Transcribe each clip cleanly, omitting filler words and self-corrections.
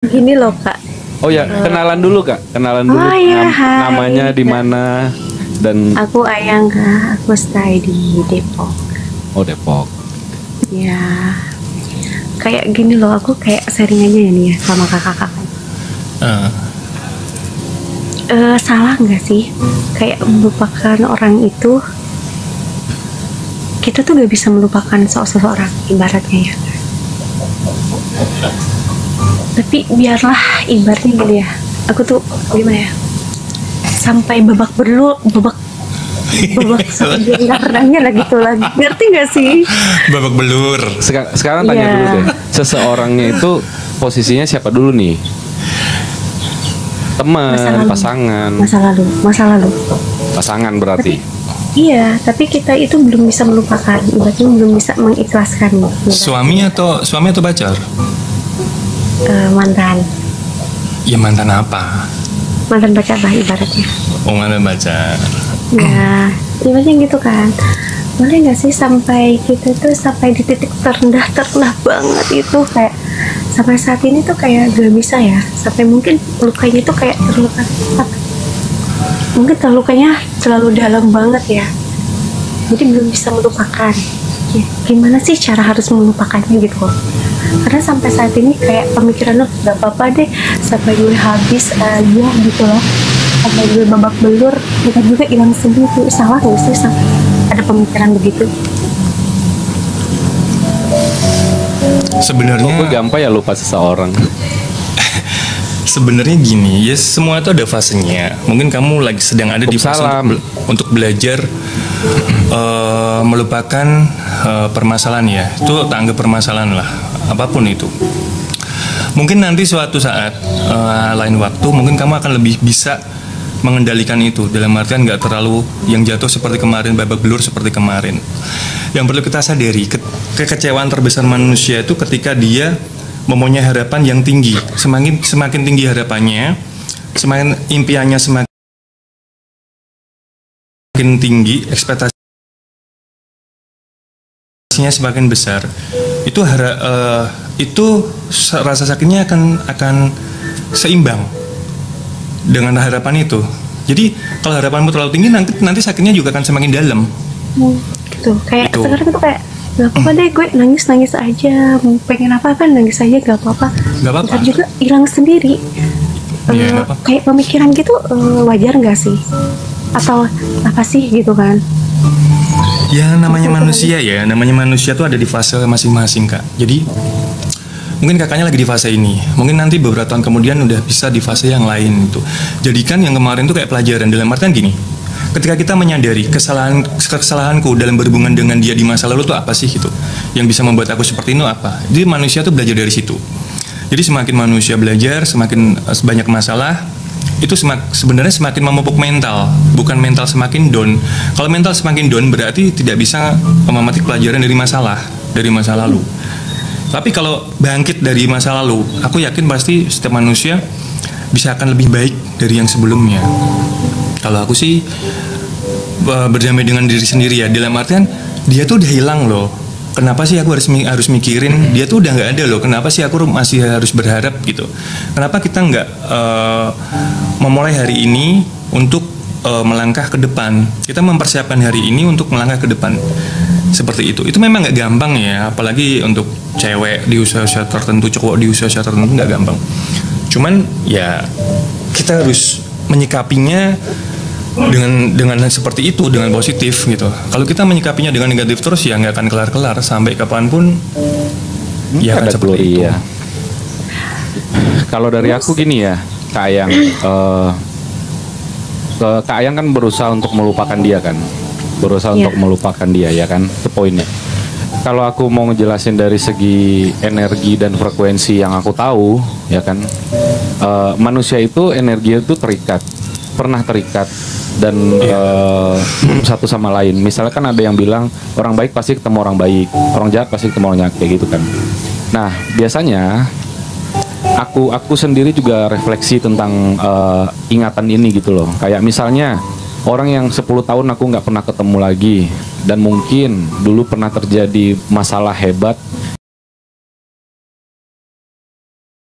Gini loh Kak. Oh ya, kenalan dulu Kak. Kenalan dulu. Oh ya, hai. Namanya di mana dan Aku Ayang Kak, aku stay di Depok. oh Depok. Ya, kayak gini loh, aku kayak sharing aja ya nih ya sama kakak-kakak. Ah, Salah nggak sih? Kayak melupakan orang itu, kita tuh gak bisa melupakan seseorang ibaratnya ya. Tapi biarlah ibaratnya gini ya. Aku tuh gimana ya? Sampai babak babak sampai jenggaranya lah gitu lagi. Ngerti nggak sih? babak belur. Sekarang tanya Iya. dulu deh. Seseorangnya itu posisinya siapa dulu nih? Masa Teman, lalu. pasangan, Masa lalu. pasangan berarti. Iya, tapi kita itu belum bisa melupakan, ibaratnya belum bisa mengikhlaskan. Suami atau pacar? Mantan, Ya mantan apa? mantan pacar lah ibaratnya. Oh mantan pacar. Ya, ibaratnya gitu kan. Boleh nggak sih sampai kita tuh sampai di titik terendah banget itu kayak sampai saat ini tuh kayak gak bisa ya. Sampai mungkin lukanya tuh kayak terluka. Mungkin terlukanya terlalu dalam banget ya. Jadi belum bisa melupakan. Ya, gimana sih cara harus melupakannya gitu loh. Karena sampai saat ini kayak pemikiran lo gak apa-apa deh sampai gue habis aja gitu loh, sampai gue babak belur kita juga hilang sendiri. Salah gak sih ada pemikiran begitu? Gue Sebenarnya gampang ya lupa seseorang. sebenarnya gini, ya semua itu ada fasenya. Mungkin kamu lagi sedang ada di fase Salam. untuk belajar melupakan permasalahan ya. Itu anggap permasalahan lah, apapun itu. Mungkin nanti suatu saat lain waktu mungkin kamu akan lebih bisa mengendalikan itu, dalam artian nggak terlalu yang jatuh seperti kemarin, babak belur seperti kemarin. Yang perlu kita sadari, kekecewaan terbesar manusia itu ketika dia mempunyai harapan yang tinggi. Semakin tinggi harapannya, semakin impiannya semakin tinggi, ekspektasinya semakin besar. Itu rasa sakitnya akan seimbang dengan harapan itu. Jadi kalau harapanmu terlalu tinggi, nanti sakitnya juga akan semakin dalam. Gitu kayak Gitu. sekarang tuh kayak gak apa-apa deh, gue nangis aja, mau pengen apa kan nangis aja, gak apa-apa. Gak apa-apa. Ntar juga hilang sendiri. Iya, gak apa. Kayak pemikiran gitu wajar nggak sih? Atau apa sih gitu kan? Ya namanya manusia tuh ada di fase masing-masing Kak. Jadi mungkin kakaknya lagi di fase ini, mungkin nanti beberapa tahun kemudian udah bisa di fase yang lain itu. Jadikan yang kemarin tuh kayak pelajaran, dalam artian gini. Ketika kita menyadari kesalahanku dalam berhubungan dengan dia di masa lalu tuh apa sih gitu, yang bisa membuat aku seperti ini apa. Jadi manusia tuh belajar dari situ. Jadi semakin manusia belajar, semakin banyak masalah, itu sebenarnya semakin memupuk mental, bukan mental semakin down. Kalau mental semakin down berarti tidak bisa memetik pelajaran dari masa lalu. Tapi kalau bangkit dari masa lalu, aku yakin pasti setiap manusia bisa akan lebih baik dari yang sebelumnya. Kalau aku sih berdamai dengan diri sendiri ya, dalam artian dia tuh udah hilang loh. Kenapa sih aku harus mikirin dia tuh udah nggak ada loh? Kenapa sih aku masih harus berharap gitu? Kenapa kita nggak memulai hari ini untuk melangkah ke depan? Kita mempersiapkan hari ini untuk melangkah ke depan. Seperti itu. Itu memang nggak gampang ya, apalagi untuk cewek di usia-usia tertentu, cowok di usia-usia tertentu nggak gampang. Cuman ya kita harus menyikapinya dengan seperti itu, dengan positif gitu. Kalau kita menyikapinya dengan negatif terus ya nggak akan kelar-kelar sampai kapanpun. Ya akan Ada seperti itu. Gloria. Kalau dari aku gini ya, Kak Ayang. Kak Ayang kan berusaha untuk melupakan dia kan, berusaha Iya. untuk melupakan dia ya kan, itu poinnya. Kalau aku mau ngejelasin dari segi energi dan frekuensi yang aku tahu ya kan, manusia itu energi itu pernah terikat dan satu sama lain. Misalnya kan ada yang bilang orang baik pasti ketemu orang baik, orang jahat pasti ketemu orang jahat kayak gitu kan. Nah biasanya aku sendiri juga refleksi tentang ingatan ini gitu loh. Kayak misalnya orang yang 10 tahun aku nggak pernah ketemu lagi dan mungkin dulu pernah terjadi masalah hebat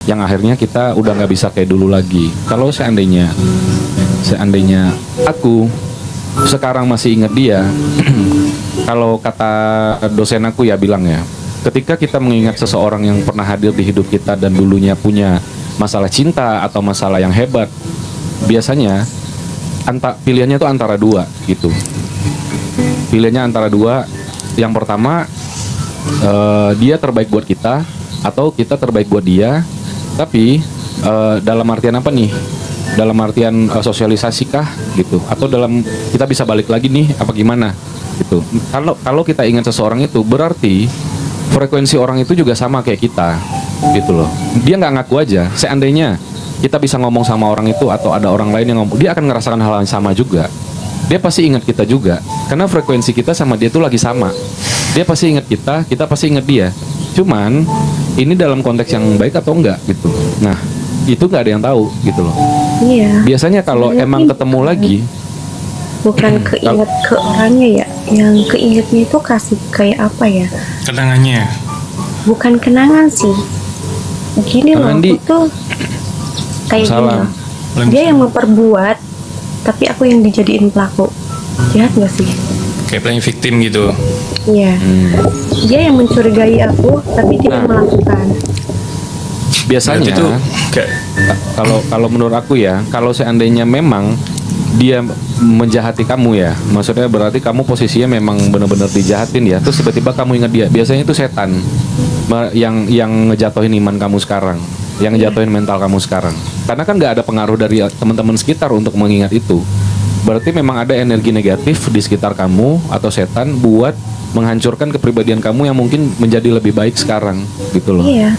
yang akhirnya kita udah nggak bisa kayak dulu lagi. Kalau seandainya aku sekarang masih ingat dia, kalau kata dosen aku ya bilang ya, ketika kita mengingat seseorang yang pernah hadir di hidup kita dan dulunya punya masalah cinta atau masalah yang hebat, biasanya pilihannya itu antara dua gitu. Pilihannya antara dua. Yang pertama, dia terbaik buat kita atau kita terbaik buat dia. Tapi dalam artian apa nih? Dalam artian sosialisasi kah gitu? Atau dalam kita bisa balik lagi nih apa gimana gitu? Kalau kita ingat seseorang itu, berarti frekuensi orang itu juga sama kayak kita gitu loh. Dia nggak ngaku aja. Seandainya kita bisa ngomong sama orang itu atau ada orang lain yang ngomong, dia akan ngerasakan hal yang sama juga. Dia pasti ingat kita juga karena frekuensi kita sama dia tuh lagi sama. Dia pasti ingat kita pasti ingat dia. Cuman ini dalam konteks yang baik atau enggak gitu. Nah, itu nggak ada yang tahu gitu loh. Iya. Biasanya kalau emang ketemu lagi, bukan keinget ke orangnya ya, yang keingetnya itu kasih kayak apa ya? Kenangannya. Bukan kenangan sih. Gini loh, Andi, aku tuh kayak gini salam. loh. Dia yang memperbuat, tapi aku yang dijadiin pelaku. Jahat nggak sih? Kayak playing victim gitu. Iya. Dia yang mencurigai aku, tapi dia yang melakukan. Biasanya itu kayak kalau menurut aku ya, kalau seandainya memang dia menjahati kamu ya, maksudnya berarti kamu posisinya memang benar-benar dijahatin ya, terus tiba-tiba kamu ingat dia, biasanya itu setan yang ngejatuhin iman kamu sekarang, yang ngejatuhin mental kamu sekarang, karena kan nggak ada pengaruh dari teman-teman sekitar untuk mengingat itu. Berarti memang ada energi negatif di sekitar kamu atau setan buat menghancurkan kepribadian kamu yang mungkin menjadi lebih baik sekarang gitu loh. Iya.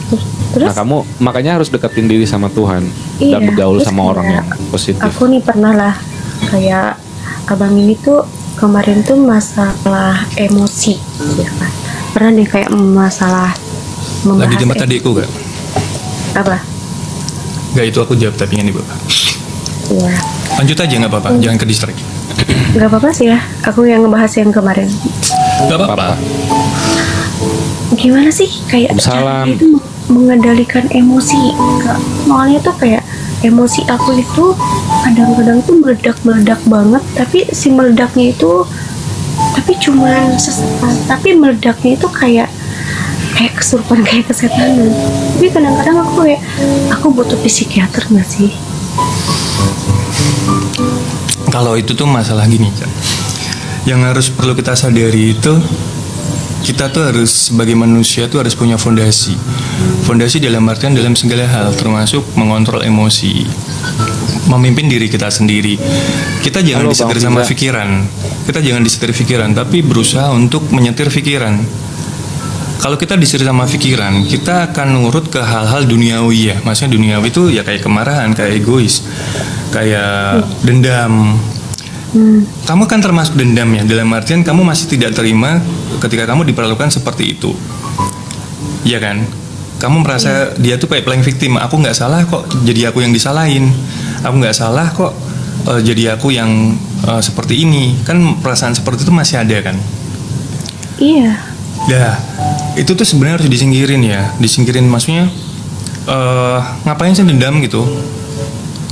Terus Nah kamu makanya harus deketin diri sama Tuhan dan iya, bergaul terus sama kayak orang yang positif. aku nih pernah lah, kayak abang ini tuh kemarin tuh masalah emosi ya kan. Pernah deh kayak masalah membahas lagi di tempat adikku gak? apa? Gak, itu aku jawab tapi ini Bapak. Iya. Lanjut aja nggak apa-apa, jangan ke distract. Gak apa-apa sih ya, aku yang ngebahas yang kemarin. Gak apa-apa. Gimana sih kayak Salam. cara itu mengendalikan emosi? Soalnya tuh kayak emosi aku itu kadang-kadang tuh meledak-meledak banget, tapi si meledaknya itu tapi cuman sesaat, tapi meledaknya itu kayak kesurupan, kayak kesetanan. Tapi kadang-kadang aku butuh psikiater nggak sih? Kalau itu tuh masalah gini, Cak. Yang harus perlu kita sadari itu, kita tuh harus sebagai manusia tuh harus punya fondasi. Fondasi dalam artian dalam segala hal, termasuk mengontrol emosi, memimpin diri kita sendiri. Kita jangan Halo, disetir Bang sama Fiza. pikiran. Kita jangan disetir pikiran, tapi berusaha untuk menyetir pikiran. Kalau kita disetir sama pikiran, kita akan nurut ke hal-hal duniawi ya. Maksudnya duniawi itu ya kayak kemarahan, kayak egois, kayak dendam. Kamu kan termasuk dendam ya, dalam artian kamu masih tidak terima ketika kamu diperlakukan seperti itu. Iya kan? Kamu merasa dia tuh kayak playing victim. Aku nggak salah kok, jadi aku yang disalahin. Aku nggak salah kok, jadi aku yang seperti ini. Kan perasaan seperti itu masih ada kan? Iya. Ya, itu tuh sebenarnya harus disingkirin ya. Disingkirin maksudnya ngapain sih dendam gitu?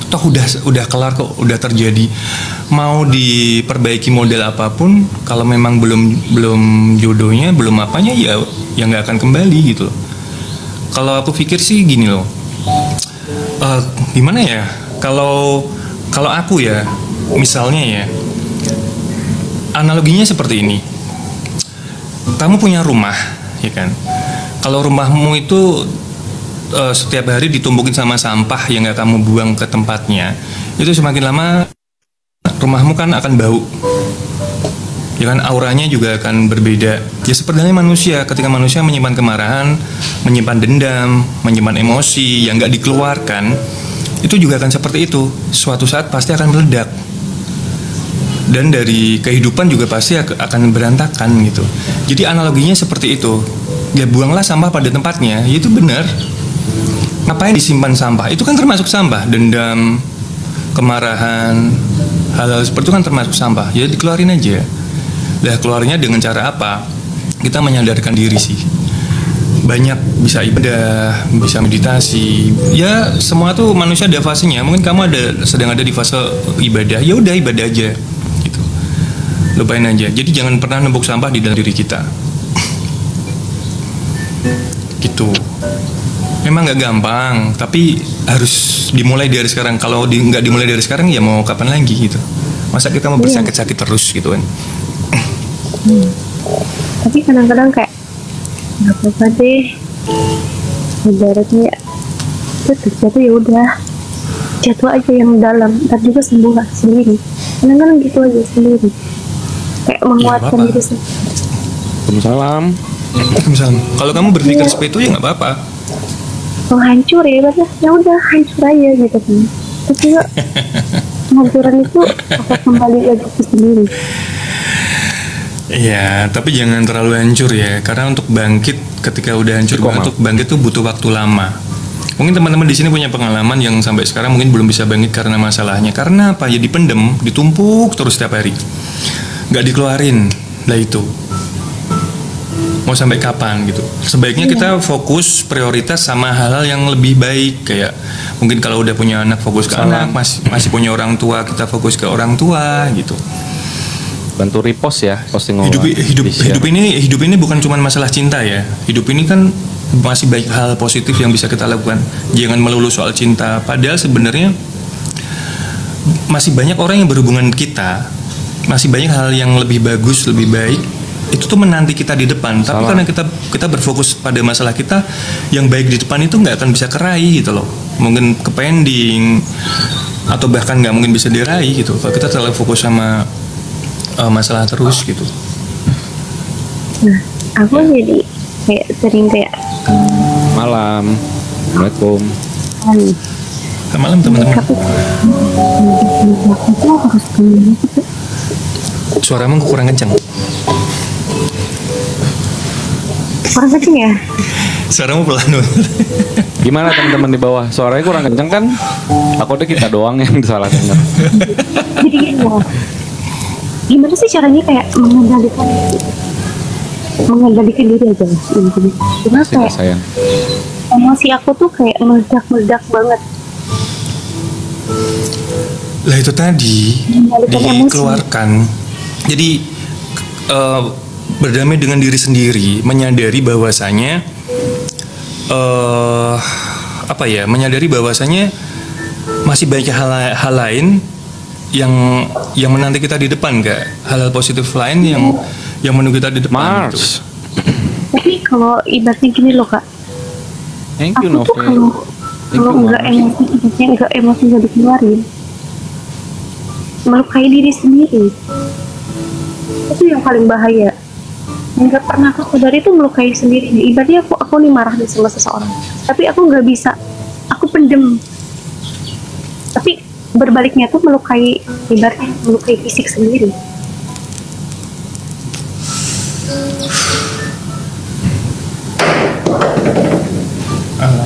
Toh udah kelar kok, udah terjadi. Mau diperbaiki model apapun, kalau memang belum jodohnya, belum apanya ya nggak akan kembali gitu. Kalau aku pikir sih gini loh. Gimana ya? Kalau aku ya, misalnya ya, analoginya seperti ini. Kamu punya rumah, ya kan? Kalau rumahmu itu setiap hari ditumpukin sama sampah yang nggak kamu buang ke tempatnya, itu semakin lama rumahmu kan akan bau, ya kan, auranya juga akan berbeda. Ya seperti halnya manusia, ketika manusia menyimpan kemarahan, menyimpan dendam, menyimpan emosi yang nggak dikeluarkan, itu juga akan seperti itu. Suatu saat pasti akan meledak. Dan dari kehidupan juga pasti akan berantakan gitu. Jadi analoginya seperti itu. Ya buanglah sampah pada tempatnya, ya itu benar. Ngapain disimpan sampah? Itu kan termasuk sampah. Dendam, kemarahan, hal-hal seperti itu kan termasuk sampah. Ya dikeluarin aja. Nah keluarnya dengan cara apa? Kita menyadarkan diri sih. banyak, bisa ibadah, bisa meditasi. Ya semua tuh manusia ada fasenya. Mungkin kamu sedang ada di fase ibadah, ya udah ibadah aja gitu. Lupain aja. Jadi jangan pernah nembok sampah di dalam diri kita. Gitu. Memang nggak gampang, tapi harus dimulai dari sekarang. Kalau nggak dimulai dari sekarang, ya mau kapan lagi gitu. Masa kita mau bersakit-sakit terus gitu kan? Tapi kadang-kadang kayak nggak apa-apa deh, ibaratnya itu terjatuh ya udah, jatuh aja yang dalam, dan juga sembuh lah sendiri. Kadang-kadang gitu aja sendiri, kayak menguatkan diri sendiri. Waalaikumsalam. Misalnya, kalau kamu berpikir seperti itu ya nggak apa-apa. Kalau hancur ya udah hancur aja gitu kan. Terus juga penghancuran itu akan kembali lagi ke sendiri. Iya, tapi jangan terlalu hancur ya, karena untuk bangkit ketika udah hancur banget, untuk bangkit tuh butuh waktu lama. Mungkin teman-teman di sini punya pengalaman yang sampai sekarang mungkin belum bisa bangkit karena masalahnya. Karena apa? Ya dipendem, ditumpuk terus setiap hari, nggak dikeluarin. Lah itu mau sampai kapan gitu? Sebaiknya kita fokus prioritas sama hal-hal yang lebih baik, kayak mungkin kalau udah punya anak fokus ke anak, masih punya orang tua kita fokus ke orang tua gitu. Bantu repost ya, posting hidup ini bukan cuma masalah cinta ya. Hidup ini kan masih banyak hal positif yang bisa kita lakukan. Jangan melulu soal cinta. Padahal sebenarnya masih banyak orang yang berhubungan kita, masih banyak hal yang lebih bagus, lebih baik. Itu tuh menanti kita di depan. Tapi karena kita berfokus pada masalah kita, yang baik di depan itu nggak akan bisa keraih gitu loh. Mungkin ke pending atau bahkan nggak mungkin bisa diraih gitu. Kalau kita terlalu fokus sama masalah terus gitu. Nah, aku jadi kayak sering kayak malam. Assalamualaikum. Selamat malam teman-teman. Suaramu kurang kencang. Kurang kencang ya? Suaramu pelan banget. Gimana teman-teman di bawah? Suaranya kurang kencang kan? Aku udah kita doang yang salah dengar. Jadi gini loh. Gimana sih caranya kayak mengendalikan diri aja intinya. Cuma kayak sayang. Emosi aku tuh kayak meledak-meledak banget. Lah itu tadi dikeluarkan. Jadi berdamai dengan diri sendiri, menyadari bahwasanya menyadari bahwasanya masih banyak hal lain yang menanti kita di depan, nggak hal-hal positif lain yang menunggu kita di depan. Gitu. Tapi kalau ibaratnya gini loh kak, aku tuh kalau nggak emosi nggak dikeluarin, melukai diri sendiri. Itu yang paling bahaya. Nggak pernah aku sadari itu melukai sendiri. Ibaratnya aku nih marah nih sama seseorang, tapi aku nggak bisa, aku pendem. Tapi berbaliknya tuh melukai, ibaratnya melukai fisik sendiri.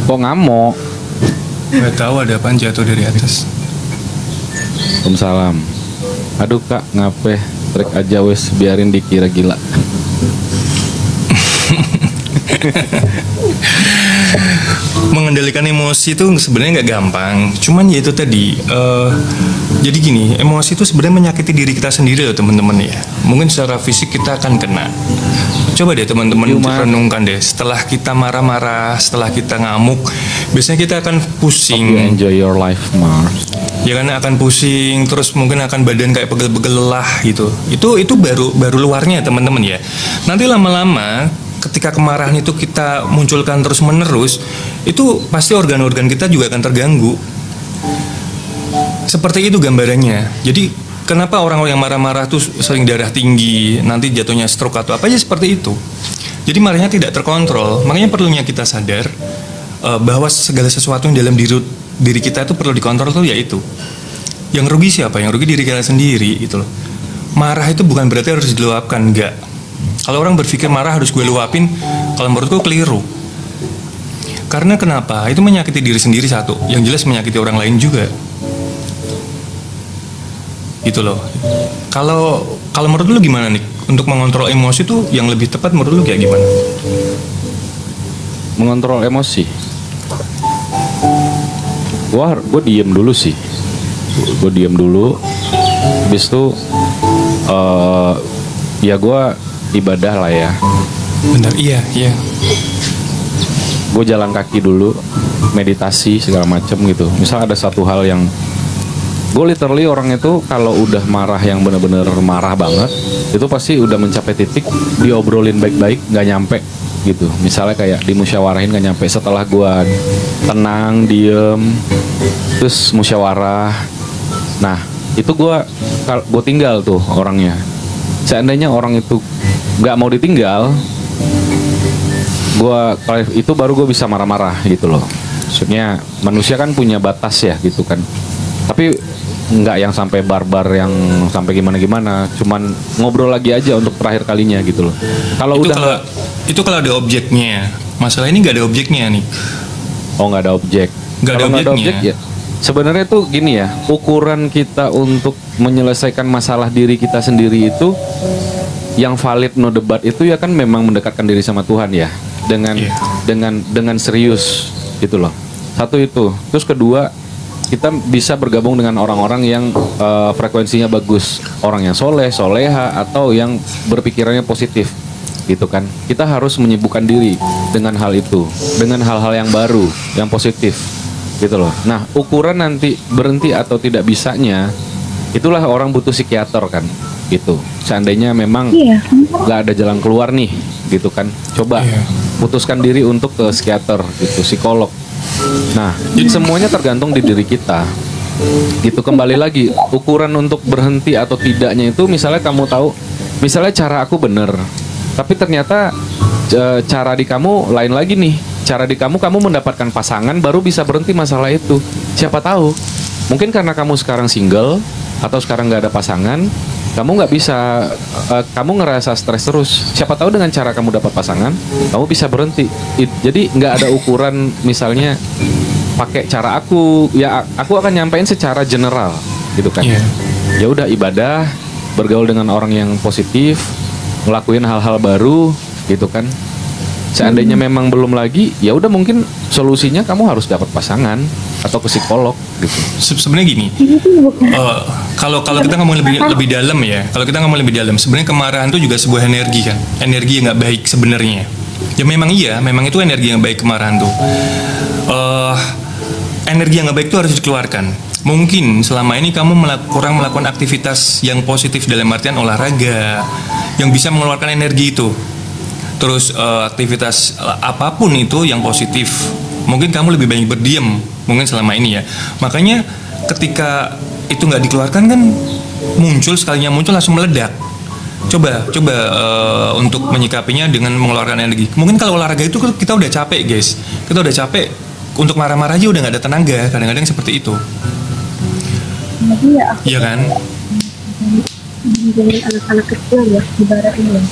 Kok ngamuk? Gak tahu ada apaan jatuh dari atas. Waalaikumsalam. Aduh kak, ngapain trik aja wes, biarin dikira gila. Mengendalikan emosi itu sebenarnya nggak gampang. Cuman ya itu tadi. Jadi gini, emosi itu sebenarnya menyakiti diri kita sendiri loh teman-teman ya. Mungkin secara fisik kita akan kena. Coba deh teman-teman renungkan deh. Setelah kita marah-marah, setelah kita ngamuk, biasanya kita akan pusing. Enjoy your life, Mars. Ya kan akan pusing, terus mungkin akan badan kayak pegel-pegel lelah gitu. Itu baru luarnya teman-teman ya. Nanti lama-lama ketika kemarahan itu kita munculkan terus-menerus, itu pasti organ-organ kita juga akan terganggu. Seperti itu gambarannya. Jadi kenapa orang-orang yang marah-marah tuh sering darah tinggi, nanti jatuhnya stroke atau apa aja seperti itu. Jadi marahnya tidak terkontrol. Makanya perlunya kita sadar bahwa segala sesuatu yang dalam diri kita itu perlu dikontrol tuh yaitu. Yang rugi siapa? Yang rugi diri kita sendiri itu loh. Marah itu bukan berarti harus diluapkan, enggak. Kalau orang berpikir marah harus gue luapin, kalau menurutku keliru. Karena kenapa? Itu menyakiti diri sendiri satu, yang jelas menyakiti orang lain juga. Gitu loh. Kalau menurut lu gimana nih? Untuk mengontrol emosi tuh yang lebih tepat menurut lu kayak gimana? mengontrol emosi. Gue diem dulu sih. Gue diem dulu. Habis itu ya gue ibadah lah ya. Bener, iya. Gue jalan kaki dulu, meditasi segala macem gitu. Misal ada satu hal yang gue literally orang itu kalau udah marah yang bener-bener marah banget, itu pasti udah mencapai titik diobrolin baik-baik nggak nyampe gitu. Misalnya kayak dimusyawarahin nggak nyampe. Setelah gue tenang, diem, terus musyawarah, nah itu gue tinggal tuh orangnya. Seandainya orang itu nggak mau ditinggal, itu baru gue bisa marah-marah gitu loh. Maksudnya manusia kan punya batas ya gitu kan. Tapi nggak yang sampai barbar, yang sampai gimana-gimana. Cuman ngobrol lagi aja untuk terakhir kalinya gitu loh. Kalau ada objeknya. Masalah ini nggak ada objeknya nih. Oh, nggak ada objek. Kalau nggak ada objek ya. Sebenarnya tuh gini ya, ukuran kita untuk menyelesaikan masalah diri kita sendiri itu yang valid, no debat itu ya kan memang mendekatkan diri sama Tuhan ya, dengan serius gitu loh. Satu itu. Terus kedua, kita bisa bergabung dengan orang-orang yang frekuensinya bagus, orang yang soleha atau yang berpikirannya positif gitu kan. Kita harus menyibukkan diri dengan hal itu, dengan hal-hal yang baru, yang positif gitu loh. Nah, ukuran nanti berhenti atau tidak bisanya, itulah orang butuh psikiater kan gitu. Seandainya memang nggak ada jalan keluar nih gitu kan, coba putuskan diri untuk ke psikiater gitu, psikolog. Nah, semuanya tergantung di diri kita gitu. Kembali lagi, ukuran untuk berhenti atau tidaknya itu, misalnya kamu tahu, misalnya cara aku bener, tapi ternyata cara di kamu lain lagi nih. Cara di kamu mendapatkan pasangan baru bisa berhenti masalah itu. Siapa tahu, mungkin karena kamu sekarang single atau sekarang nggak ada pasangan, kamu nggak bisa, kamu ngerasa stres terus. Siapa tahu dengan cara kamu dapat pasangan, kamu bisa berhenti. Jadi nggak ada ukuran, misalnya pakai cara aku, ya aku akan nyampein secara general gitu kan. Ya udah, ibadah, bergaul dengan orang yang positif, ngelakuin hal-hal baru gitu kan. Seandainya memang belum lagi, ya udah mungkin solusinya kamu harus dapat pasangan atau ke psikolog gitu. Sebenarnya gini, kalau kita ngomong lebih dalam ya, sebenarnya kemarahan itu juga sebuah energi kan, energi yang nggak baik sebenarnya. Ya memang itu energi yang baik, kemarahan tuh. Energi yang nggak baik itu harus dikeluarkan. Mungkin selama ini kamu kurang melakukan aktivitas yang positif, dalam artian olahraga yang bisa mengeluarkan energi itu. Terus aktivitas apapun itu yang positif, mungkin kamu lebih banyak berdiam mungkin selama ini ya. Makanya ketika itu nggak dikeluarkan kan sekalinya muncul langsung meledak. Coba untuk menyikapinya dengan mengeluarkan energi. Mungkin kalau olahraga itu kita udah capek guys, kita udah capek, untuk marah-marah aja udah nggak ada tenaga, kadang-kadang seperti itu. Iya kan? Dengan anak-anak kecil ya, ibaratnya ya.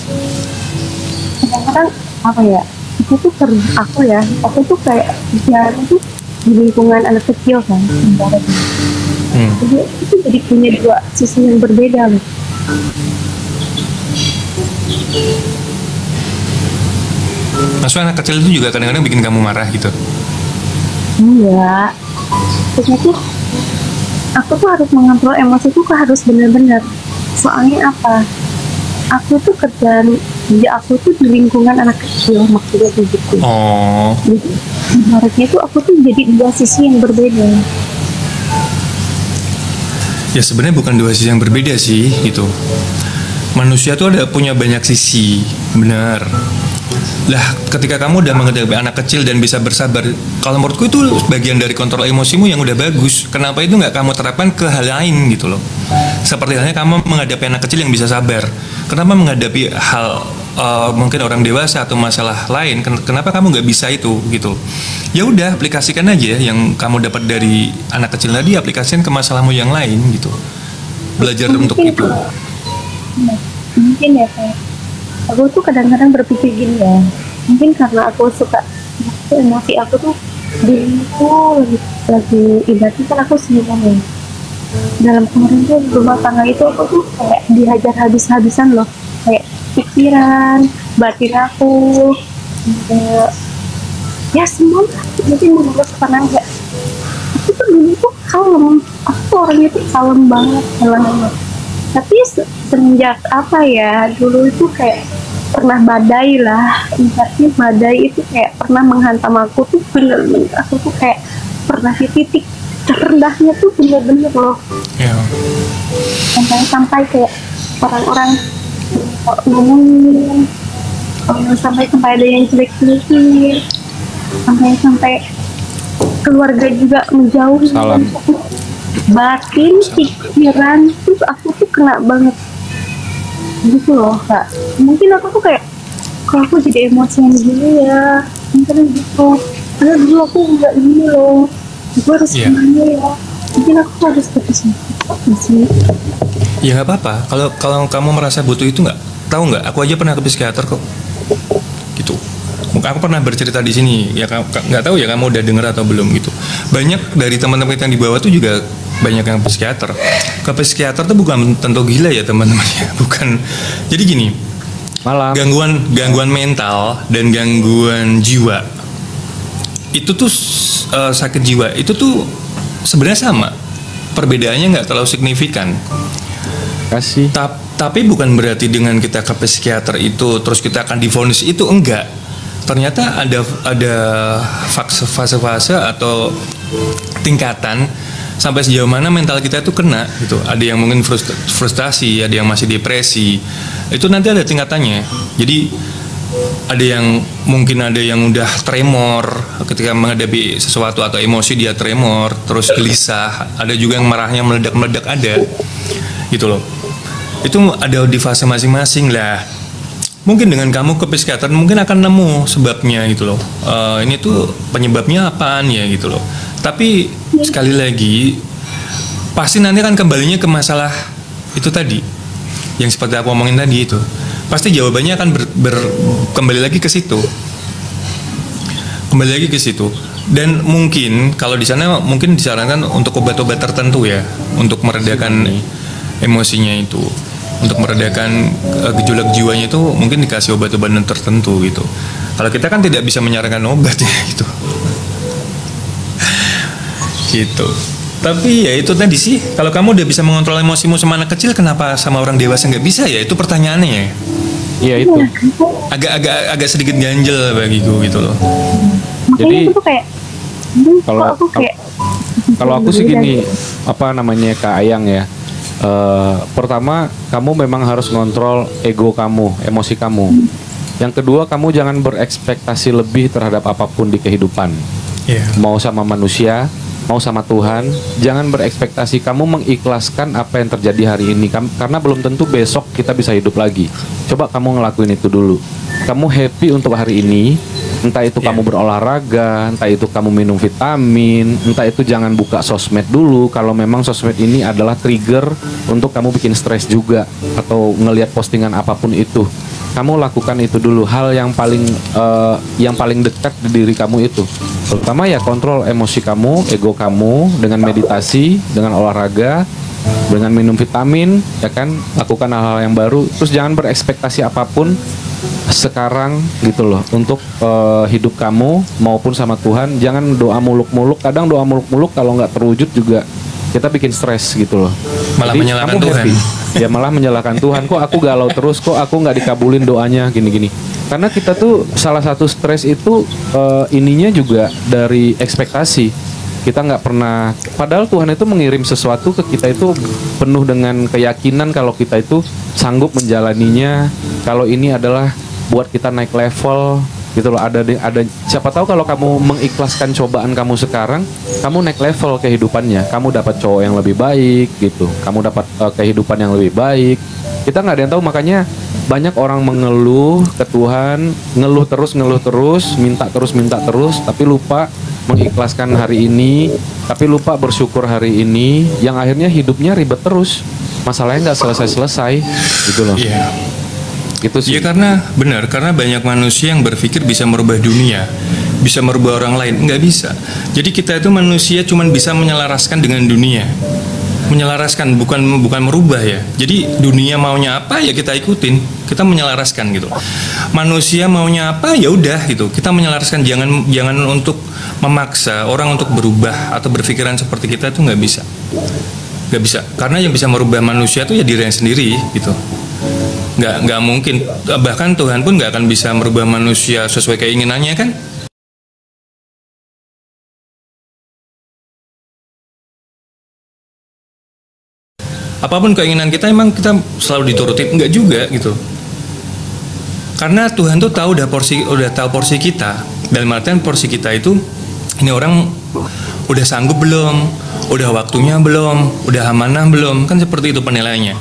Kadang-kadang apa ya, itu tuh aku tuh kayak bicara tuh di lingkungan anak kecil kan, ibaratnya. Jadi itu jadi punya dua sisi yang berbeda loh. Maksudnya anak kecil itu juga kadang-kadang bikin kamu marah gitu? Enggak, maksudnya aku tuh harus mengontrol emosiku, harus benar-benar. Soalnya apa? Aku tuh aku tuh di lingkungan anak kecil, maksudnya begitu. Oh. Jadi ibaratnya tuh aku tuh jadi dua sisi yang berbeda. Ya sebenarnya bukan dua sisi yang berbeda sih gitu. Manusia tuh punya banyak sisi, benar. Lah, ketika kamu udah menghadapi anak kecil dan bisa bersabar, kalau menurutku itu bagian dari kontrol emosimu yang udah bagus. Kenapa itu nggak kamu terapkan ke hal lain gitu loh? Seperti halnya kamu menghadapi anak kecil yang bisa sabar. Kenapa menghadapi hal mungkin orang dewasa atau masalah lain? Kenapa kamu nggak bisa itu gitu? Ya udah, aplikasikan aja yang kamu dapat dari anak kecil tadi, aplikasikan ke masalahmu yang lain gitu. Belajar untuk itu. Mungkin ya kayak aku tuh kadang-kadang berpikir gini ya, mungkin karena aku suka emosi aku tuh dulu tuh lagi ibaratnya kan aku sendirian ya. Dalam kemarin tuh rumah tangga itu aku tuh kayak dihajar habis-habisan loh, kayak pikiran, batin aku, ya semua mungkin mengurus tenaga. Aku tuh dulu tuh kalem, aku tuh orangnya tuh kalem banget, tapi semenjak apa ya, dulu itu kayak pernah badai lah, ibaratnya badai itu kayak pernah menghantam aku tuh, bener-bener aku tuh kayak pernah di titik terendahnya tuh, bener-bener loh. Sampai kayak orang-orang ngomongin, sampai ada yang jelek-jelekin, sampai keluarga juga menjauh. Salam. Batin, pikiran tuh aku tuh kena banget gitu loh Kak. Mungkin aku tuh kayak, kalau aku jadi emosian gini ya mungkin gitu, karena dulu aku nggak gini loh, gue harus gimana ya, mungkin aku harus apa sih. Ya nggak apa-apa, kalau kamu merasa butuh itu, nggak tahu nggak, aku aja pernah ke psikiater kok gitu. Aku pernah bercerita di sini ya, nggak tahu ya kamu udah dengar atau belum gitu. Banyak dari teman-teman kita yang di bawah tuh juga banyak yang psikiater. Ke psikiater tuh bukan tentu gila ya teman-teman ya, bukan. Jadi gini, malam gangguan mental dan gangguan jiwa itu tuh sakit jiwa itu tuh sebenarnya sama, perbedaannya nggak terlalu signifikan. Kasih. Tapi bukan berarti dengan kita ke psikiater itu terus kita akan divonis itu, enggak. Ternyata ada fase-fase atau tingkatan sampai sejauh mana mental kita itu kena gitu. Ada yang mungkin frustasi, ada yang masih depresi. Itu nanti ada tingkatannya. Jadi ada yang mungkin ada yang udah tremor ketika menghadapi sesuatu atau emosi, dia tremor, terus gelisah. Ada juga yang marahnya meledak-meledak, ada gitu loh. Itu ada di fase masing-masing lah. Mungkin dengan kamu ke psikiater mungkin akan nemu sebabnya gitu loh. Ini tuh penyebabnya apaan ya gitu loh. Tapi sekali lagi pasti nanti kan kembalinya ke masalah itu tadi, yang seperti aku ngomongin tadi itu. Pasti jawabannya akan kembali lagi ke situ. Kembali lagi ke situ. Dan mungkin kalau di sana mungkin disarankan untuk obat-obat tertentu ya, untuk meredakan emosinya itu. Untuk meredakan gejolak jiwanya itu mungkin dikasih obat-obatan tertentu gitu. Kalau kita kan tidak bisa menyarankan obat ya gitu. Gitu. Tapi ya itu tadi sih, kalau kamu udah bisa mengontrol emosimu sama anak kecil, kenapa sama orang dewasa nggak bisa ya? Itu pertanyaannya ya. Iya itu. Agak sedikit ganjel bagiku gitu loh. Jadi itu kayak kalau aku sih gini, apa namanya Kak Ayang ya. Pertama, kamu memang harus ngontrol ego kamu, emosi kamu. Yang kedua, kamu jangan berekspektasi lebih terhadap apapun di kehidupan. Mau sama manusia, mau sama Tuhan, jangan berekspektasi. Kamu mengikhlaskan apa yang terjadi hari ini, karena belum tentu besok kita bisa hidup lagi. Coba kamu ngelakuin itu dulu. Kamu happy untuk hari ini, entah itu kamu berolahraga, entah itu kamu minum vitamin, entah itu jangan buka sosmed dulu. Kalau memang sosmed ini adalah trigger untuk kamu bikin stres juga, atau ngelihat postingan apapun itu, kamu lakukan itu dulu. Hal yang paling dekat di diri kamu itu, pertama ya kontrol emosi kamu, ego kamu dengan meditasi, dengan olahraga, dengan minum vitamin, ya kan, lakukan hal-hal yang baru. Terus jangan berekspektasi apapun sekarang gitu loh untuk hidup kamu maupun sama Tuhan. Jangan doa muluk-muluk. Kadang doa muluk-muluk kalau nggak terwujud juga kita bikin stres gitu loh. Malah jadi, menyalahkan kamu Tuhan. Happy. Ya malah menyalahkan Tuhan. Kok aku galau terus, kok aku nggak dikabulin doanya gini-gini. Karena kita tuh salah satu stres itu ininya juga dari ekspektasi. Kita nggak pernah, padahal Tuhan itu mengirim sesuatu ke kita itu penuh dengan keyakinan kalau kita itu sanggup menjalaninya, kalau ini adalah buat kita naik level gitu loh. Ada siapa tahu kalau kamu mengikhlaskan cobaan kamu sekarang, kamu naik level kehidupannya, kamu dapat cowok yang lebih baik gitu, kamu dapat kehidupan yang lebih baik. Kita nggak ada yang tahu, makanya banyak orang mengeluh ke Tuhan, ngeluh terus, minta terus, tapi lupa mengikhlaskan hari ini, tapi lupa bersyukur hari ini, yang akhirnya hidupnya ribet terus, masalahnya nggak selesai gitu loh. Itu sih. Ya karena banyak manusia yang berpikir bisa merubah dunia, bisa merubah orang lain, nggak bisa. Jadi kita itu manusia cuman bisa menyelaraskan dengan dunia. menyelaraskan, bukan merubah ya. Jadi dunia maunya apa ya kita ikutin, kita menyelaraskan gitu. Manusia maunya apa ya udah gitu, kita menyelaraskan. Jangan untuk memaksa orang untuk berubah atau berpikiran seperti kita itu nggak bisa. Nggak bisa, karena yang bisa merubah manusia itu ya dirinya sendiri gitu. Nggak mungkin, bahkan Tuhan pun nggak akan bisa merubah manusia sesuai keinginannya kan. Apapun keinginan kita emang kita selalu diturutin, enggak juga gitu. Karena Tuhan tuh tahu udah tahu porsi kita. Dalam artian porsi kita itu, ini orang udah sanggup belum, udah waktunya belum, udah amanah belum, kan seperti itu penilaiannya.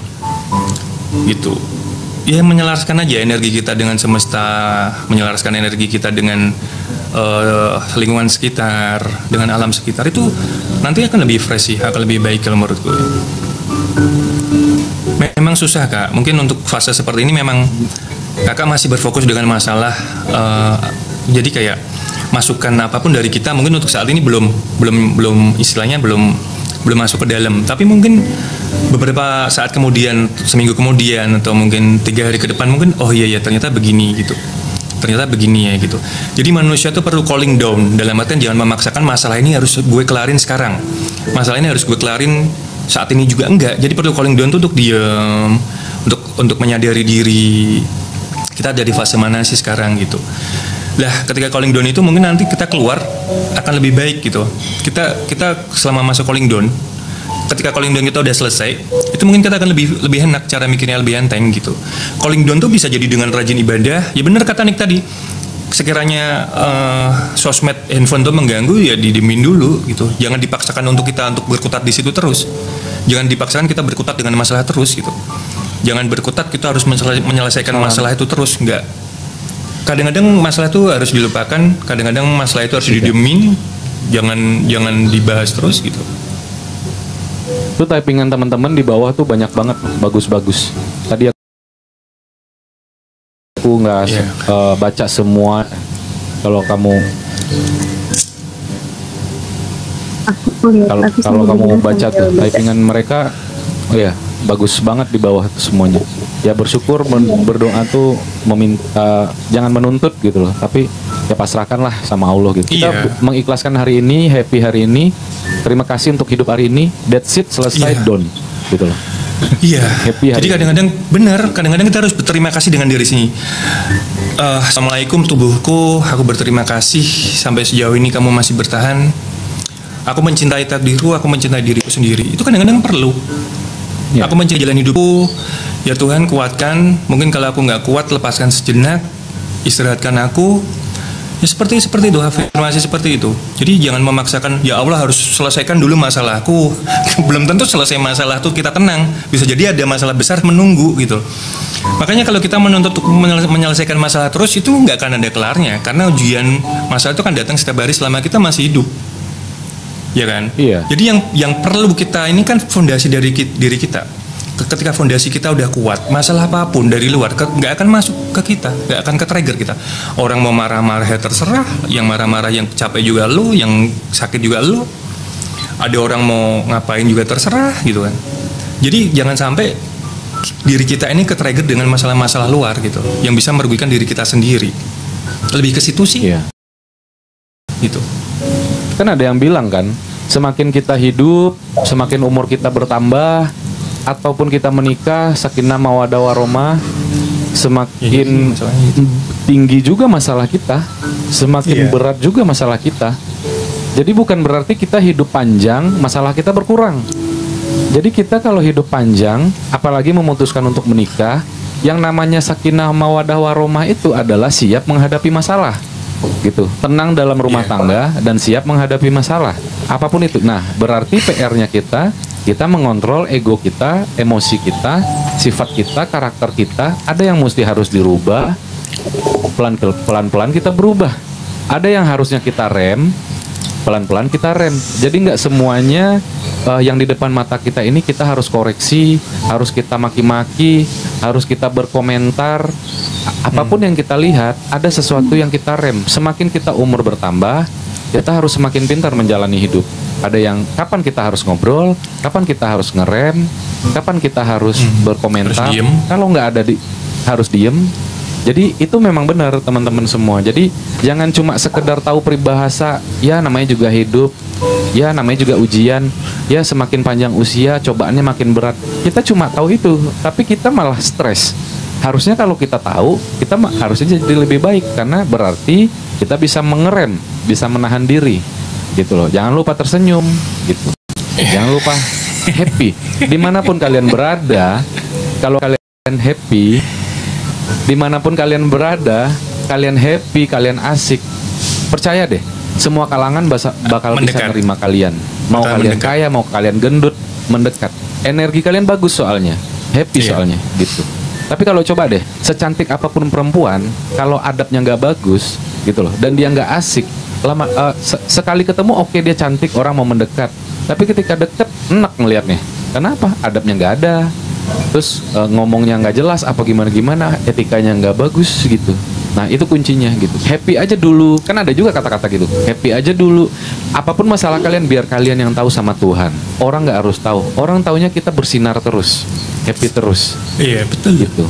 Gitu. Ya menyelaraskan aja energi kita dengan semesta, menyelaraskan energi kita dengan lingkungan sekitar, dengan alam sekitar, itu nanti akan lebih fresh sih, akan lebih baik kalau menurutku. Memang susah Kak, mungkin untuk fase seperti ini memang Kakak masih berfokus dengan masalah, jadi kayak masukan apapun dari kita mungkin untuk saat ini belum istilahnya belum masuk ke dalam, tapi mungkin beberapa saat kemudian, seminggu kemudian atau mungkin 3 hari ke depan mungkin oh iya ternyata begini gitu, ternyata begini ya gitu. Jadi manusia tuh perlu calling down, dalam artian jangan memaksakan masalah ini harus gue kelarin sekarang, masalah ini harus gue kelarin saat ini juga, enggak. Jadi perlu calling down tuh untuk diam, untuk menyadari diri kita ada di fase mana sih sekarang gitu. Lah ketika calling down itu mungkin nanti kita keluar akan lebih baik gitu. Kita selama masa calling down, ketika calling down kita udah selesai, itu mungkin kita akan lebih enak, cara mikirnya lebih enteng gitu. Calling down tuh bisa jadi dengan rajin ibadah. Ya bener kata Nick tadi, sekiranya sosmed, handphone tuh mengganggu ya didimin dulu gitu. Jangan dipaksakan untuk kita untuk berkutat di situ terus. Jangan dipaksakan kita berkutat dengan masalah terus gitu. Jangan berkutat kita harus menyelesaikan masalah itu terus, enggak. Kadang-kadang masalah itu harus dilupakan, kadang-kadang masalah itu harus didiemin, jangan dibahas terus gitu. Itu typingan teman-teman di bawah tuh banyak banget, bagus-bagus. Tadi aku nggak baca semua. Kalau kamu kalau kamu baca tuh typingan mereka, oh ya bagus banget di bawah tuh semuanya. Ya bersyukur, berdoa tuh meminta, jangan menuntut gitu loh, tapi ya pasrahkanlah sama Allah gitu. Kita mengikhlaskan hari ini, happy hari ini, terima kasih untuk hidup hari ini, that's it, selesai, done gitu loh. Iya. Jadi kadang-kadang benar, kadang-kadang kita harus berterima kasih dengan diri sini. Assalamualaikum tubuhku, aku berterima kasih sampai sejauh ini kamu masih bertahan. Aku mencintai takdirku, aku mencintai diriku sendiri. Itu kadang-kadang perlu. Aku mencintai jalan hidupku. Ya Tuhan kuatkan. Mungkin kalau aku nggak kuat, lepaskan sejenak, istirahatkan aku. Ya seperti itu, afirmasi seperti itu. Jadi jangan memaksakan, ya Allah harus selesaikan dulu masalahku. Belum tentu selesai masalah tuh kita tenang. Bisa jadi ada masalah besar menunggu gitu. Makanya kalau kita menuntut menyelesaikan masalah terus, itu nggak akan ada kelarnya. Karena ujian masalah itu kan datang setiap hari selama kita masih hidup. Ya kan? Iya. Jadi yang perlu kita ini kan fondasi dari diri kita. Ketika fondasi kita udah kuat, masalah apapun dari luar nggak akan masuk ke kita, nggak akan ke trigger kita. Orang mau marah-marah ya terserah, yang marah-marah, yang capek juga lo, yang sakit juga lo. Ada orang mau ngapain juga terserah gitu kan. Jadi jangan sampai diri kita ini ke trigger dengan masalah-masalah luar gitu, yang bisa merugikan diri kita sendiri. Lebih ke situ sih. Iya. Gitu. Kan ada yang bilang kan, semakin kita hidup, semakin umur kita bertambah, ataupun kita menikah, sakinah mawaddah warahmah, semakin tinggi juga masalah kita, semakin berat juga masalah kita. Jadi bukan berarti kita hidup panjang, masalah kita berkurang. Jadi kita kalau hidup panjang, apalagi memutuskan untuk menikah, yang namanya sakinah mawaddah warahmah itu adalah siap menghadapi masalah. Gitu, tenang dalam rumah tangga dan siap menghadapi masalah apapun itu. Nah, berarti PR-nya kita mengontrol ego kita, emosi kita, sifat kita, karakter kita. Ada yang mesti harus dirubah, pelan-pelan kita berubah. Ada yang harusnya kita rem, pelan-pelan kita rem. Jadi nggak semuanya yang di depan mata kita ini kita harus koreksi, harus kita maki-maki, harus kita berkomentar. Apapun yang kita lihat, ada sesuatu yang kita rem. Semakin kita umur bertambah, kita harus semakin pintar menjalani hidup. Ada yang kapan kita harus ngobrol, kapan kita harus ngerem, kapan kita harus berkomentar. Harus diem. Kalau nggak ada harus diem. Jadi itu memang benar teman-teman semua. Jadi jangan cuma sekedar tahu peribahasa, ya namanya juga hidup, ya namanya juga ujian, ya semakin panjang usia cobaannya makin berat. Kita cuma tahu itu, tapi kita malah stres. Harusnya kalau kita tahu, kita harusnya jadi lebih baik karena berarti kita bisa mengerem, bisa menahan diri, gitu loh. Jangan lupa tersenyum, gitu. Jangan lupa happy. Dimanapun kalian berada, kalau kalian happy, dimanapun kalian berada, kalian happy, kalian asik, percaya deh, semua kalangan bakal bisa Mendekat. nerima kalian. Mau Bakal kalian mendekat. kaya, mau kalian gendut, mendekat. Energi kalian bagus soalnya, happy Iya. soalnya, gitu. Tapi kalau coba deh, secantik apapun perempuan, kalau adabnya nggak bagus, gitu loh, dan dia nggak asik, sekali ketemu oke dia cantik, orang mau mendekat. Tapi ketika deket, enak ngelihatnya. Kenapa? Adabnya nggak ada. Terus ngomongnya nggak jelas, apa gimana, etikanya nggak bagus gitu. Nah itu kuncinya gitu. Happy aja dulu. Kan ada juga kata-kata gitu. Happy aja dulu. Apapun masalah kalian, biar kalian yang tahu sama Tuhan. Orang nggak harus tahu. Orang taunya kita bersinar terus, happy terus. Iya betul. Gitu.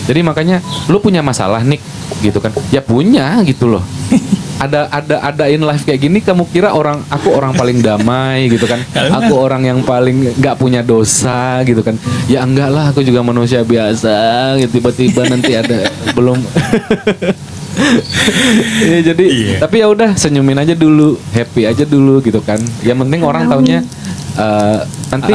Jadi makanya lu punya masalah nih gitu kan. Ya punya gitu loh. Adain live kayak gini, kamu kira aku orang paling damai gitu kan? Aku orang yang paling nggak punya dosa gitu kan? Ya enggak lah, aku juga manusia biasa. Gitu. Tiba-tiba nanti ada belum. Ya, jadi Iya. tapi ya udah senyumin aja dulu, happy aja dulu gitu kan. Yang penting orang taunya nanti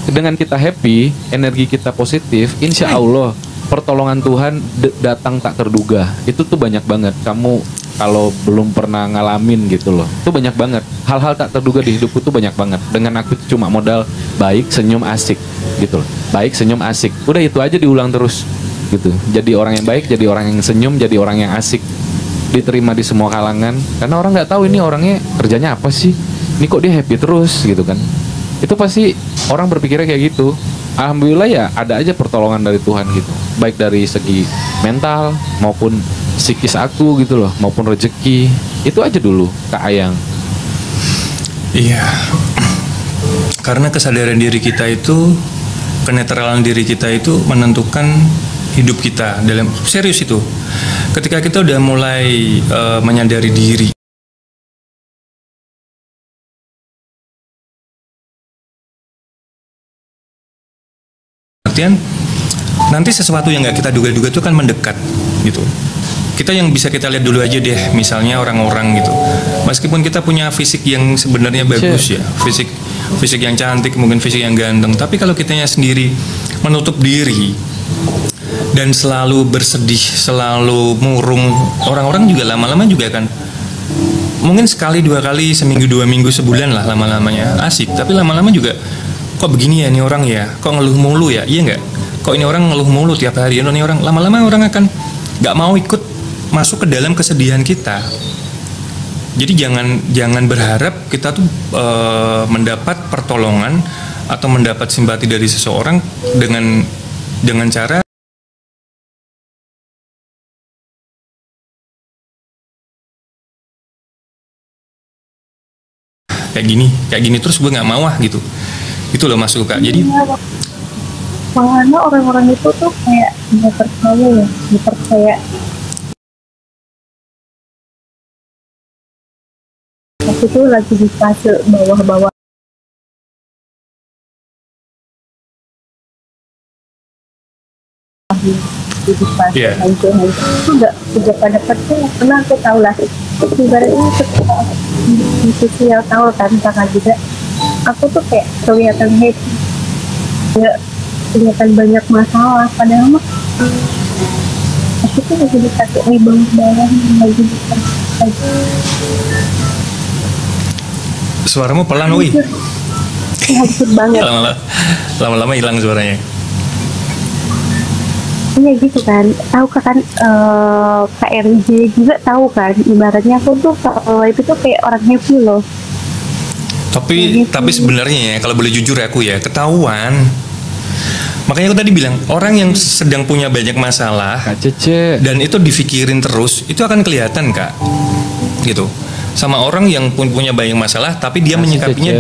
dengan kita happy, energi kita positif, insya Allah pertolongan Tuhan datang tak terduga. Itu tuh banyak banget. Kamu kalau belum pernah ngalamin gitu loh, itu banyak banget. Hal-hal tak terduga di hidupku tuh banyak banget. Dengan aku cuma modal baik, senyum, asik gitu loh. Baik, senyum, asik. Udah itu aja diulang terus gitu. Jadi orang yang baik, jadi orang yang senyum, jadi orang yang asik. Diterima di semua kalangan. Karena orang nggak tahu ini orangnya kerjanya apa sih. Ini kok dia happy terus gitu kan. Itu pasti orang berpikirnya kayak gitu. Alhamdulillah ya ada aja pertolongan dari Tuhan gitu. Baik dari segi mental maupun psikis aku gitu loh, maupun rezeki. Itu aja dulu Kak Ayang. Iya. Karena kesadaran diri kita itu, kenetralan diri kita itu menentukan hidup kita dalam serius itu. Ketika kita udah mulai menyadari diri, artian nanti sesuatu yang nggak kita duga-duga itu kan mendekat gitu. Kita yang bisa kita lihat dulu aja deh, misalnya orang-orang gitu. Meskipun kita punya fisik yang sebenarnya bagus ya, fisik yang cantik, mungkin fisik yang ganteng, tapi kalau kitanya sendiri menutup diri dan selalu bersedih, selalu murung, orang-orang juga lama-lama juga kan mungkin sekali, dua kali, seminggu, 2 minggu, sebulan lah lama-lamanya asik, tapi lama-lama juga kok begini ya nih orang ya, kok ngeluh mulu ya, iya nggak? Kok ini orang ngeluh mulu tiap hari, ini orang lama-lama orang akan nggak mau ikut masuk ke dalam kesedihan kita. Jadi jangan berharap kita tuh mendapat pertolongan atau mendapat simpati dari seseorang dengan cara kayak gini terus gue nggak mau gitu. Itu loh Mas Luka. Jadi Makanya orang-orang itu tuh kayak nggak percaya ya, nggak percaya. Aku tuh lagi di fase bawah-bawah. Di fase Iya. hancur-hancur itu udah pada percaya. Pernah aku tahu lah. Ibaratnya ketika di sosial tahu kan kakak juga. Aku tuh kayak kelihatan happy. Nggak kelihatan banyak masalah, padahal mah aku tuh lagi dikasih ribang bawah, lagi dikasih suaramu pelan, wih. hancur banget. Lama-lama hilang suaranya. Iya gitu kan, tahu kan KRJ juga tahu kan, ibaratnya aku tuh kalau itu tuh kayak orang happy loh. Tapi sebenarnya ya, kalau boleh jujur aku ya, ketahuan. Makanya aku tadi bilang, orang yang sedang punya banyak masalah Kak Cece. dan itu dipikirin terus, itu akan kelihatan Kak. Gitu. sama orang yang punya banyak masalah tapi dia menyikapinya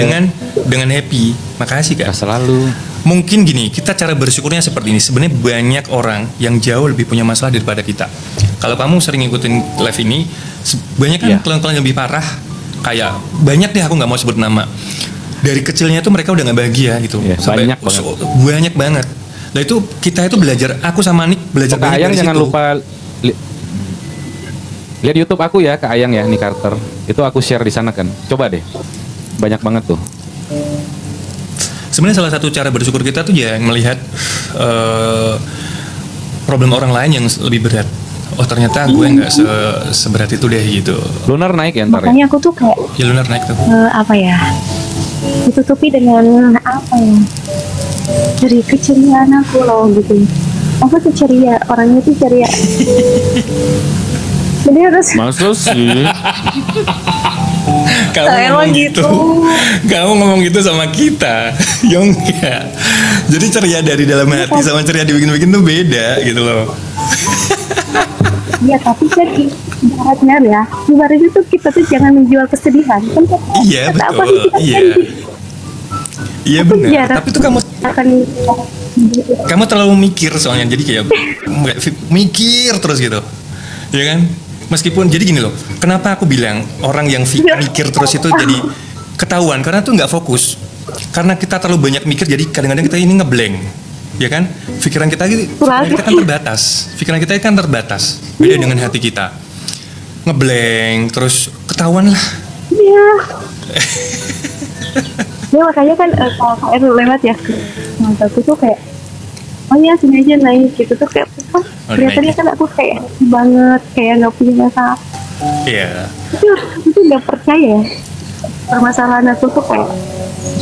dengan happy. Makasih Kak. Selalu. Mungkin gini, kita cara bersyukurnya seperti ini. Sebenarnya banyak orang yang jauh lebih punya masalah daripada kita. Kalau kamu sering ngikutin live ini, banyak kan klien-klien yang lebih parah. Kayak banyak deh, aku nggak mau sebut nama. Dari kecilnya tuh mereka udah nggak bahagia gitu. Sampai banyak banget. Nah itu kita itu belajar. Aku sama Nick belajar banyak dari situ. Jangan lupa lihat YouTube aku ya, Kak Ayang ya, Nick Carter. Itu aku share di sana kan. Coba deh. Banyak banget tuh. Sebenarnya salah satu cara bersyukur kita tuh ya melihat problem orang lain yang lebih berat. Oh ternyata gue nggak seberat itu deh gitu. Lunar naik ya ntar. Makanya aku tuh kayak Lunar naik tuh. Apa ya? Ditutupi dengan apa ya? Dari keceriaan aku loh gitu. Aku tuh ceria, orangnya tuh ceria. Jadi harus. Maksud sih. Kamu ngomong gitu sama kita, ya enggak. Jadi ceria dari dalam hati sama ceria dibikin-bikin tuh beda gitu loh. Iya tapi kan ibaratnya ya, ibaratnya tuh kita tuh jangan menjual kesedihan kan? Iya betul, iya benar. Tapi tuh kamu terlalu mikir soalnya, jadi kayak mikir terus gitu, ya kan? Meskipun jadi gini loh, kenapa aku bilang orang yang mikir terus itu jadi ketahuan karena tuh nggak fokus. Karena kita terlalu banyak mikir, jadi kadang-kadang kita ini ngeblank, ya kan? Pikiran kita kan terbatas. Pikiran kita kan terbatas. Beda dengan hati kita. Ngeblank, terus ketahuan lah. Iya. Ya makanya kan kalau KR lewat ya, mataku tuh kayak, oh ya sini aja naik gitu tuh kayak, kelihatannya kan aku kayak banget, kayak nggak punya masalah. Iya. Itu nggak percaya. Permasalahan aku tuh kayak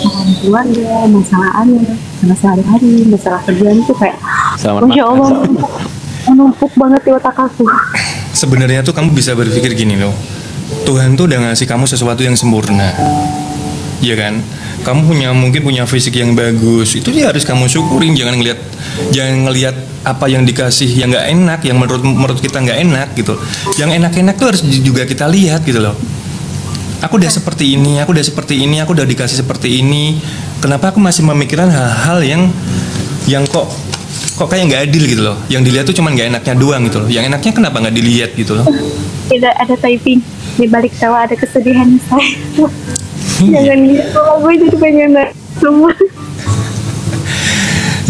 masalah keluarga, masalah anak, masalah hari-hari, masalah kerjaan tuh kayak, Masya Allah, menumpuk banget di otak aku. Sebenarnya tuh kamu bisa berpikir gini loh, Tuhan tuh udah ngasih kamu sesuatu yang sempurna, ya kan? Kamu mungkin punya fisik yang bagus, itu dia harus kamu syukurin. Jangan ngelihat apa yang dikasih yang nggak enak, yang menurut kita nggak enak gitu. Yang enak-enak tuh harus juga kita lihat gitu loh. Aku udah seperti ini, aku udah dikasih seperti ini. Kenapa aku masih memikirkan hal-hal yang kok kayak nggak adil gitu loh. Yang dilihat tuh cuman nggak enaknya doang gitu loh. Yang enaknya kenapa nggak dilihat gitu loh? Tidak ada typing di balik tawa, ada kesedihan saya. Jangan gitu, gue jadi pengen semua.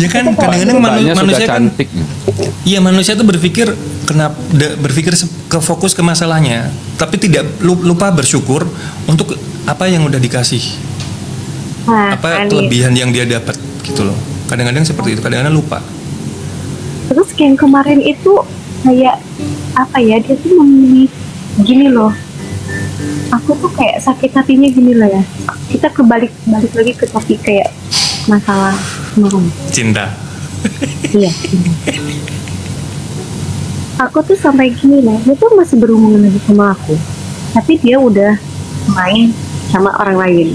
Ya kan kadang-kadang manusia kan, iya manusia tuh berpikir ke fokus ke masalahnya, tapi tidak lupa bersyukur untuk apa yang udah dikasih, kelebihan yang dia dapat gitu loh. Kadang-kadang seperti itu, kadang-kadang lupa. Terus kayak kemarin itu kayak apa ya, dia tuh memilih gini loh. Aku tuh kayak sakit hatinya gini lah ya. Kita balik lagi ke topik kayak masalah cinta. Iya. Aku tuh sampai gini lah, dia tuh masih berhubungan lagi sama aku, tapi dia udah main sama orang lain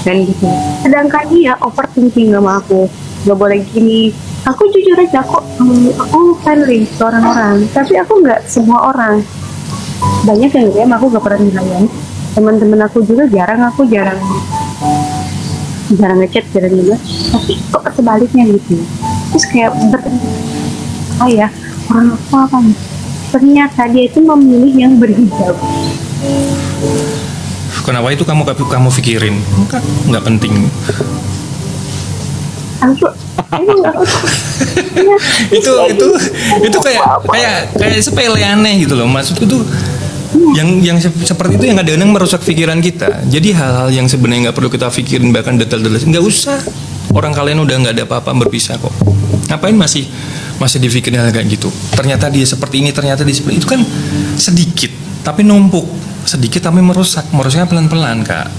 dan gitu. Sedangkan dia overthinking sama aku, nggak boleh gini. Aku jujur aja, aku friendly ke orang-orang, tapi aku nggak semua orang. Banyak yang DM aku gak pernah dilayani. Teman-teman aku juga jarang ngechat, jarang juga. Tapi kok sebaliknya gitu. Terus kayak ya orang apa nih? Ternyata dia itu memilih yang berhijab. Kenapa itu kamu pikirin? Nggak penting. itu kayak sepele aneh gitu loh. Maksudku tuh yang seperti itu yang kadang-kadang merusak pikiran kita. Jadi hal-hal yang sebenarnya nggak perlu kita pikirin, bahkan detail-detail nggak usah. Orang kalian udah nggak ada apa-apa, berpisah kok. Ngapain masih dipikirin hal kayak gitu? Ternyata dia seperti ini, ternyata dia seperti itu, kan sedikit tapi numpuk, sedikit tapi merusaknya pelan-pelan Kak.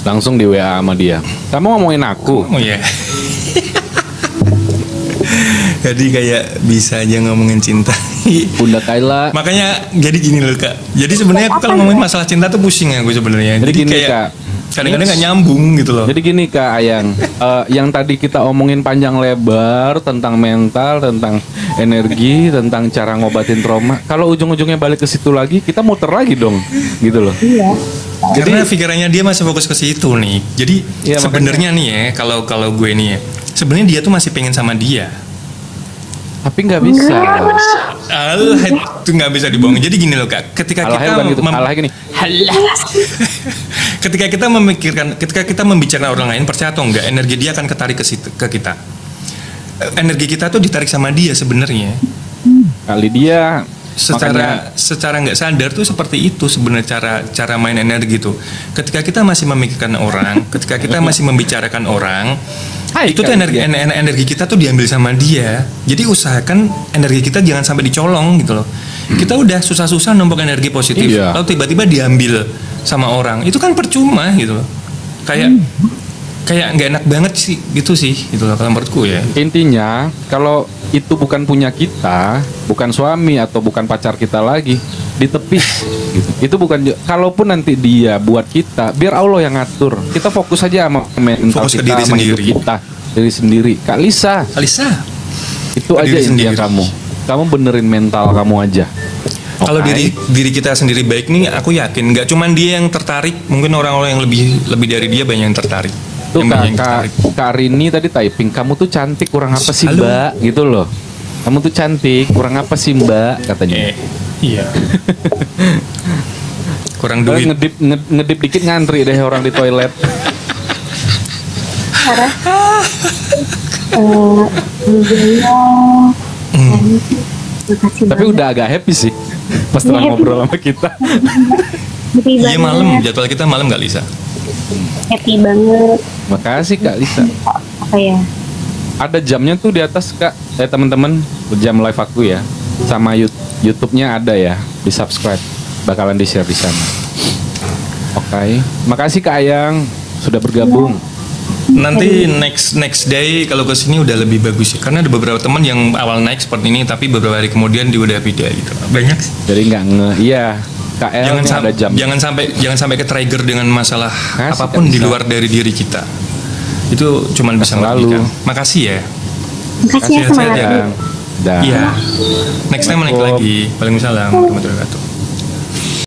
Langsung di WA sama dia, kamu ngomongin aku. Oh iya. Jadi kayak bisa aja ngomongin cinta. Bunda Kayla. Makanya jadi gini loh Kak. Jadi sebenarnya aku kalau ngomongin masalah cinta tuh pusing aku sebenarnya. Jadi gini kayak, Kak, kadang-kadang nggak nyambung gitu loh. Jadi gini Kak Ayang, yang tadi kita omongin panjang lebar tentang mental, tentang energi, tentang cara ngobatin trauma. Kalau ujung-ujungnya balik ke situ lagi, kita muter lagi dong, gitu loh. Iya. Karena pikirannya dia masih fokus ke situ nih. Jadi Iya, sebenarnya nih ya, kalau gue nih ya, sebenarnya dia tuh masih pengen sama dia. Tapi nggak bisa. Allah, itu nggak bisa dibohongin. Jadi gini loh Kak, ketika Alahnya kita bukan gitu. Alah gini. ketika kita memikirkan, ketika kita membicarakan orang lain, percaya atau enggak, energi dia akan ketarik ke situ, ke kita. Energi kita tuh ditarik sama dia sebenarnya. Kali dia Secara nggak sadar tuh seperti itu sebenarnya cara main energi tuh. Ketika kita masih memikirkan orang, ketika kita masih membicarakan orang, itu tuh energi kita tuh diambil sama dia. Jadi usahakan energi kita jangan sampai dicolong gitu loh. Kita udah susah-susah numpuk energi positif, Iya. lalu tiba-tiba diambil sama orang, itu kan percuma gitu loh. Kayak nggak enak banget sih gitu loh kalau menurutku ya. Intinya kalau itu bukan punya kita, bukan suami atau bukan pacar kita lagi, ditepis gitu. Itu bukan, kalaupun nanti dia buat kita, biar Allah yang ngatur. Kita fokus aja sama mental Fokus ke kita, diri sama hidup sendiri. kita, diri sendiri. Kak Lisa, itu Ke aja diri intinya sendiri. kamu benerin mental kamu aja. Kalau Oke? diri kita sendiri baik nih, aku yakin nggak cuman dia yang tertarik, mungkin orang-orang yang lebih dari dia banyak yang tertarik. Tuh Yang banyak yang Kak Rini tadi typing, kamu tuh cantik, kurang apa sih Halo. Mbak, gitu loh. Kamu tuh cantik, kurang apa sih Mbak, katanya. Iya. Kurang Kalau duit. ngedip dikit ngantri deh orang di toilet. Sarah. Alhamdulillah. Makasih Tapi banget. udah agak happy sih pas Iya, telah happy. ngobrol sama kita. Happy Iya banget. malam, jadwal kita malam nggak Lisa? Happy banget. Makasih Kak Lisa. Apa ya? Ada jamnya tuh di atas Kak. Teman-teman, jam live aku ya. Sama YouTube-nya ada ya, di subscribe. Bakalan di share di sana. Oke. Makasih Kak Ayang sudah bergabung. Nanti next day kalau ke sini udah lebih bagus ya. Karena ada beberapa teman yang awal naik seperti ini, tapi beberapa hari kemudian dia udah pindah gitu. Banyak sih. Jadi nggak iya. KL ada jam. Jangan sampai ke trigger dengan masalah Makasih, apapun Kak di Lisa. luar dari diri kita. Itu cuman bisa Selalu. merugikan. Makasih ya. Makasih ya Sehat-sehat semangat. ya. Dah. Iya. Next time naik Assalamualaikum. lagi. Waalaikumsalam warahmatullahi wabarakatuh.